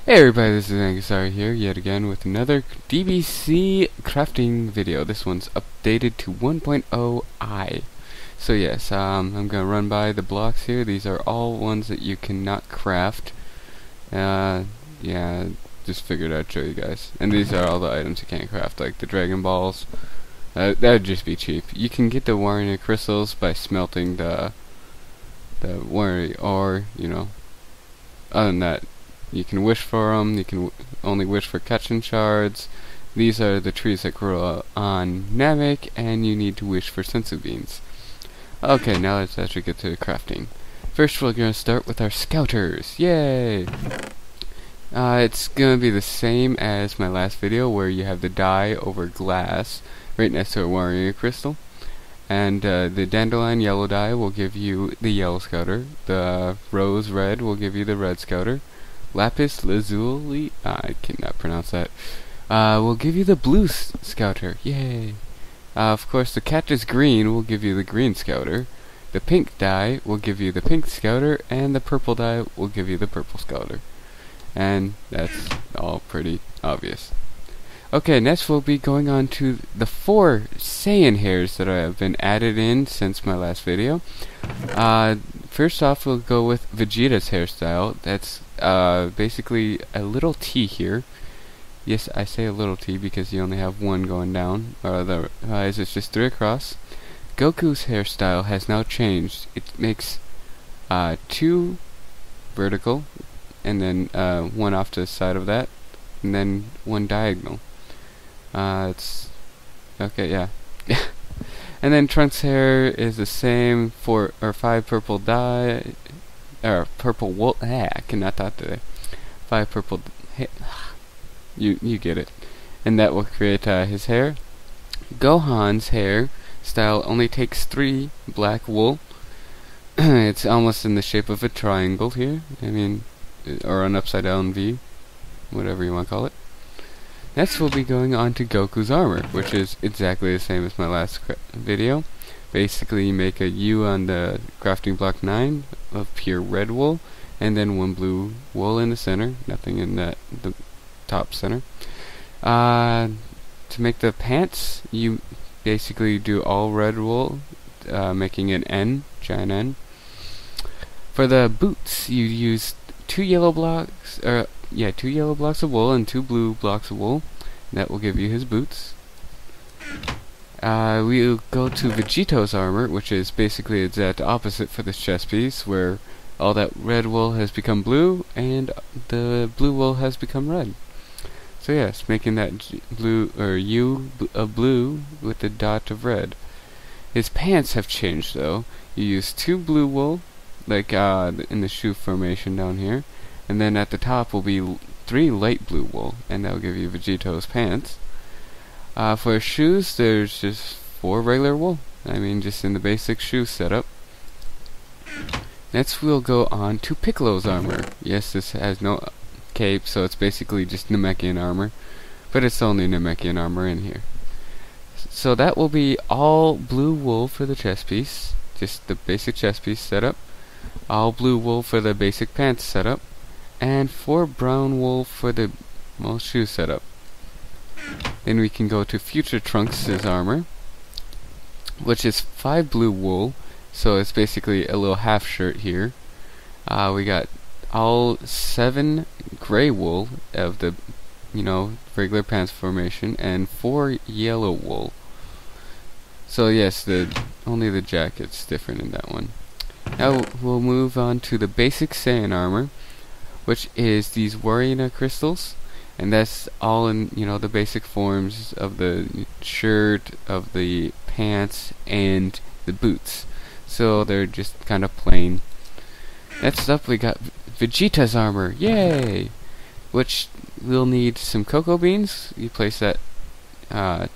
Hey everybody, this is Angusari here, yet again with another DBC crafting video. This one's updated to 1.0i. So yes, I'm gonna run by the blocks here. These are all ones that you cannot craft. Yeah, just figured I'd show you guys. And these are all the items you can't craft, like the Dragon Balls. That'd just be cheap. You can get the warrior crystals by smelting the warrior ore, you know. Other than that, you can wish for them. You can only wish for catching shards. These are the trees that grow on Namek, and you need to wish for sensu beans. Okay, now let's actually get to the crafting. First, we're going to start with our scouters. Yay! It's going to be the same as my last video, where you have the dye over glass right next to a warrior crystal. And the dandelion yellow dye will give you the yellow scouter. The rose red will give you the red scouter. Lapis lazuli, I cannot pronounce that, will give you the blue scouter. Yay! Of course, the cactus green will give you the green scouter. The pink dye will give you the pink scouter, and the purple dye will give you the purple scouter. And that's all pretty obvious. Okay, next we'll be going on to the 4 Saiyan hairs that have been added in since my last video. First off, we'll go with Vegeta's hairstyle. That's basically a little T here. Yes, I say a little T because you only have one going down, or otherwise it's just 3 across. Goku's hairstyle has now changed. It makes 2 vertical, and then 1 off to the side of that, and then 1 diagonal. It's okay, yeah. And then Trunks' hair is the same, 4 or 5 purple dye, or purple wool. I cannot talk today. 5 purple. You get it. And that will create his hair. Gohan's hair style only takes 3 black wool. It's almost in the shape of a triangle here. I mean, or an upside down V, whatever you want to call it. Next we'll be going on to Goku's armor, which is exactly the same as my last video. Basically, you make a U on the crafting block 9 of pure red wool, and then 1 blue wool in the center, nothing in the top center. To make the pants, you basically do all red wool, making an N, giant N. For the boots, you use 2 yellow blocks, 2 yellow blocks of wool and 2 blue blocks of wool. That will give you his boots. We'll go to Vegito's armor, which is basically the exact opposite for this chest piece, where all that red wool has become blue and the blue wool has become red. So yes, making that blue or U of blue with the dot of red. His pants have changed though. You use 2 blue wool, like in the shoe formation down here, and then at the top will be 3 light blue wool, and that will give you Vegito's pants. For shoes, there's just 4 regular wool. I mean, just in the basic shoe setup. Next, we'll go on to Piccolo's armor. Yes, this has no cape, so it's basically just Namekian armor, but it's only Namekian armor in here. So that will be all blue wool for the chest piece, just the basic chest piece setup. All blue wool for the basic pants setup, and 4 brown wool for the shoe setup. Then we can go to Future Trunks' armor, which is 5 blue wool, so it's basically a little half shirt here. We got all 7 gray wool of the, regular pants formation, and 4 yellow wool. So yes, only the jacket's different in that one. Now we'll move on to the basic Saiyan armor, which is these warrior crystals, and that's all in the basic forms of the shirt, of the pants, and the boots. So they're just kind of plain. Next up we got Vegeta's armor, yay! Which we'll need some cocoa beans. You place that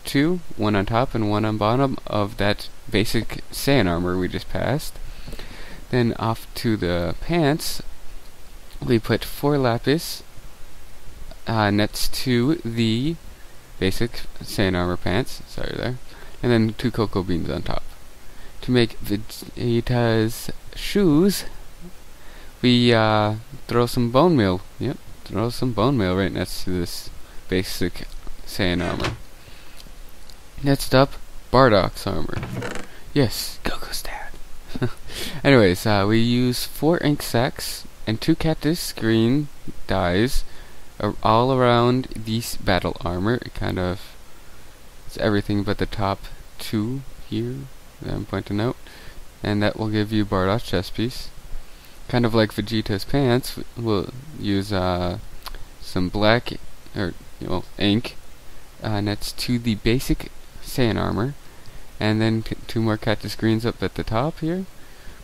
2, 1 on top and 1 on bottom of that basic Saiyan armor we just passed. Then off to the pants, we put 4 lapis next to the basic Saiyan armor pants, and then 2 cocoa beans on top. to make Vegeta's shoes, we throw some bone meal. Yep, throw some bone meal right next to this basic Saiyan armor. Next up, Bardock's armor. Yes, Goku's dad. Anyways, we use 4 ink sacs and 2 cactus green dyes all around this battle armor. It kind of, it's everything but the top 2 here that I'm pointing out, and that will give you Bardock's chest piece. Kind of like Vegeta's pants, we'll use some black or ink next to the basic Saiyan armor, and then 2 more cactus greens up at the top here.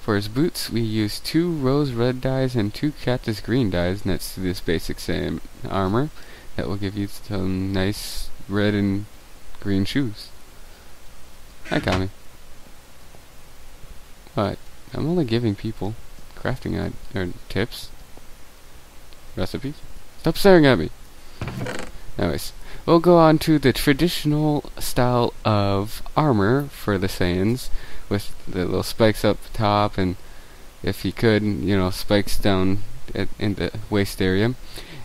For his boots, we use 2 rose red dyes and 2 cactus green dyes next to this basic Saiyan armor. That will give you some nice red and green shoes. Hi, Kami. What? I'm only giving people crafting tips, recipes. Stop staring at me. Anyways, we'll go on to the traditional style of armor for the Saiyans, with the little spikes up top, and if you could, spikes down in the waist area.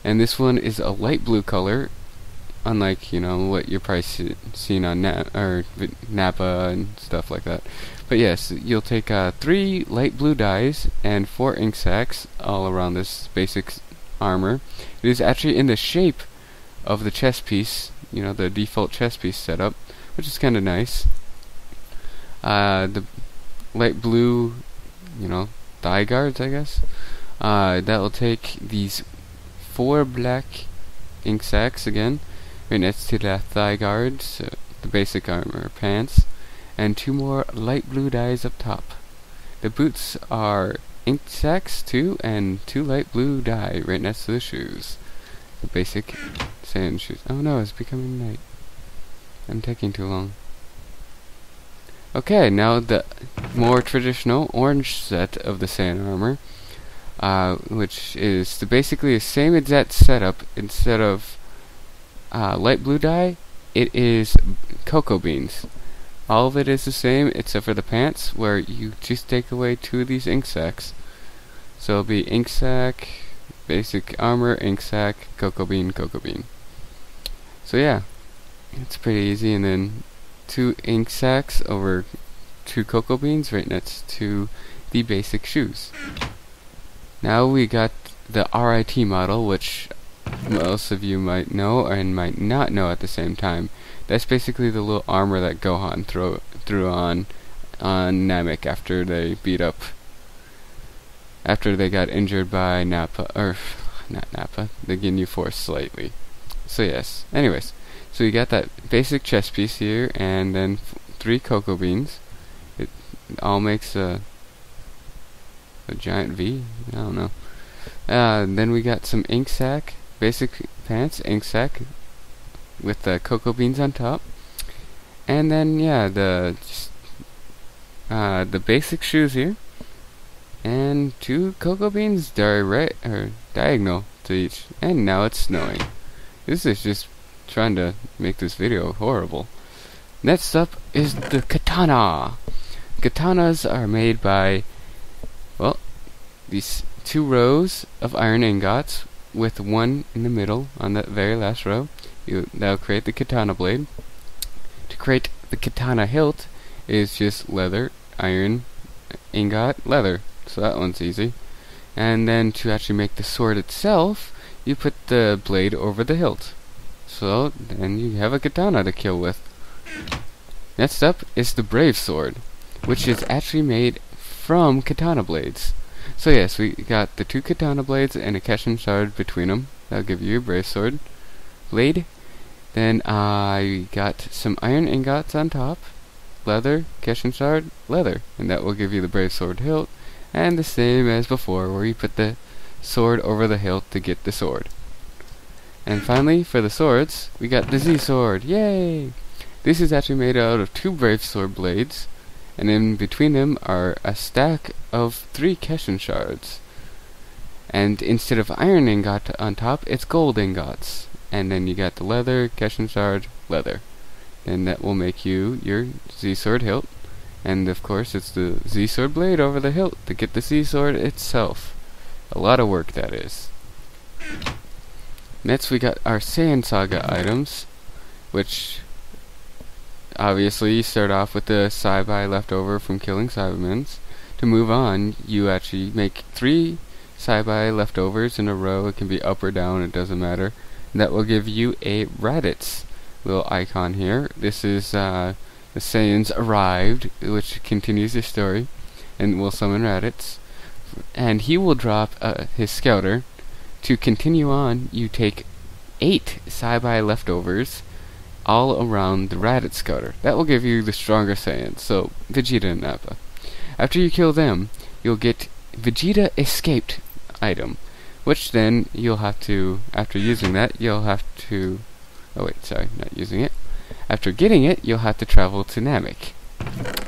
And this one is a light blue color, unlike what you're probably seen on Nappa and stuff like that. But yes, you'll take 3 light blue dyes and 4 ink sacs all around this basic armor. It is actually in the shape of the chest piece, the default chest piece setup, which is kind of nice. The light blue, thigh guards, I guess. That will take these 4 black ink sacs again, right next to the thigh guards, the basic armor pants, and 2 more light blue dyes up top. The boots are ink sacs too, and 2 light blue dye right next to the shoes. The basic Saiyan shoes. Oh no, it's becoming night. I'm taking too long. Okay, now the more traditional orange set of the Saiyan armor, which is basically the same exact setup. Instead of light blue dye, it is cocoa beans. All of it is the same except for the pants, where you just take away 2 of these ink sacs. So it'll be ink sac, basic armor, ink sac, cocoa bean, cocoa bean. So yeah, it's pretty easy. And then 2 ink sacs over 2 cocoa beans right next to the basic shoes. Now we got the RIT model, which most of you might know and might not know at the same time. That's basically the little armor that Gohan threw on Namek after they got injured by Nappa, or not Nappa, the Ginyu Force slightly. So yes, anyways, so you got that basic chest piece here, and then 3 cocoa beans. It all makes a giant V. I don't know. Then we got some ink sac, basic pants, ink sac, with the cocoa beans on top, and then yeah, the basic shoes here, and 2 cocoa beans diagonal to each. And now it's snowing. This is just trying to make this video horrible. Next up is the katana. Katanas are made by, well, these 2 rows of iron ingots with 1 in the middle on that very last row. That'll create the katana blade. To create the katana hilt is just leather, iron, ingot, leather. So that one's easy. And then to actually make the sword itself, you put the blade over the hilt. So then you have a katana to kill with. Next up is the brave sword, which is actually made from katana blades. So yes, we got the 2 katana blades and a Keshin shard between them. That'll give you a brave sword blade. Then I got some iron ingots on top, leather, Keshin shard, leather, and that will give you the brave sword hilt. And the same as before, where you put the sword over the hilt to get the sword. And finally, for the swords, we got the Z sword. Yay! This is actually made out of 2 brave sword blades, and in between them are a stack of 3 Keshin shards. And instead of iron ingot on top, it's gold ingots. And then you got the leather, Keshin shard, leather. And that will make you your Z sword hilt. And of course it's the Z sword blade over the hilt to get the Z sword itself. A lot of work that is. Next we got our Saiyan Saga items, which obviously you start off with the Saibai left over from killing Cybermans. To move on, you actually make 3 Saibai leftovers in a row. It can be up or down, it doesn't matter. And that will give you a Raditz little icon here. This is the Saiyans arrived, which continues the story, and will summon Raditz. And he will drop his scouter. To continue on, you take 8 Saibai leftovers all around the Raditz scouter. That will give you the stronger Saiyans, so Vegeta and Nappa. After you kill them, you'll get Vegeta Escaped item, which then you'll have to, after using that, you'll have to, oh wait, sorry, not using it. After getting it, you'll have to travel to Namek.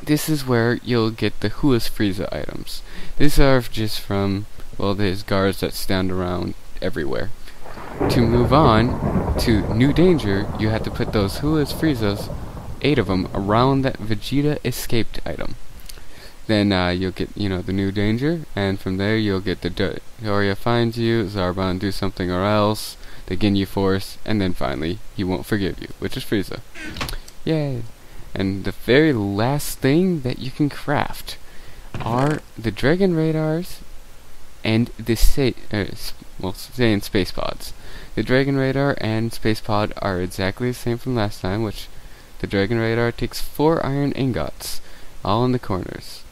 This is where you'll get the Hua's Frieza items. These are just from, well, there's guards that stand around everywhere. To move on to New Danger, you have to put those Hua's Friezas, 8 of them, around that Vegeta Escaped item. Then you'll get, the New Danger, and from there you'll get the Doria finds you, Zarbon do something or else, the Ginyu Force, and then finally he won't forgive you, which is Frieza. Yay! And the very last thing that you can craft are the Dragon Radars and the Saiyan Space Pods. The Dragon Radar and Space Pod are exactly the same from last time, which the Dragon Radar takes 4 iron ingots, all in the corners.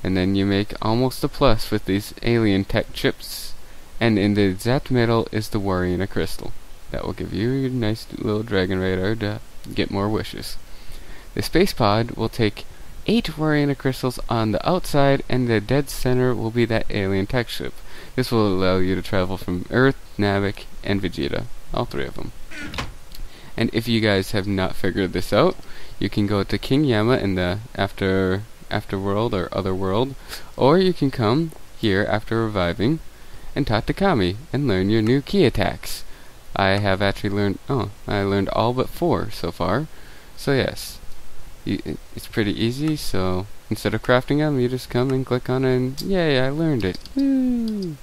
And then you make almost a plus with these alien tech chips, and in the exact middle is the Warrior Crystal. That will give you your nice little Dragon Radar to get more wishes. The Space Pod will take 8 Warrior Crystals on the outside, and the dead center will be that alien tech ship. This will allow you to travel from Earth, Namek, and Vegeta, all 3 of them. And if you guys have not figured this out, you can go to King Yama in the Afterworld or Otherworld, or you can come here after reviving and talk to Kami and learn your new key attacks. I have actually learned, I learned all but 4 so far. So yes, it's pretty easy, so instead of crafting them, you just come and click on it and yay, I learned it. Woo!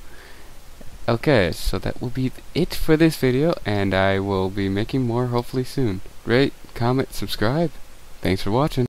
Okay, so that will be it for this video, and I will be making more hopefully soon. Rate, comment, subscribe. Thanks for watching.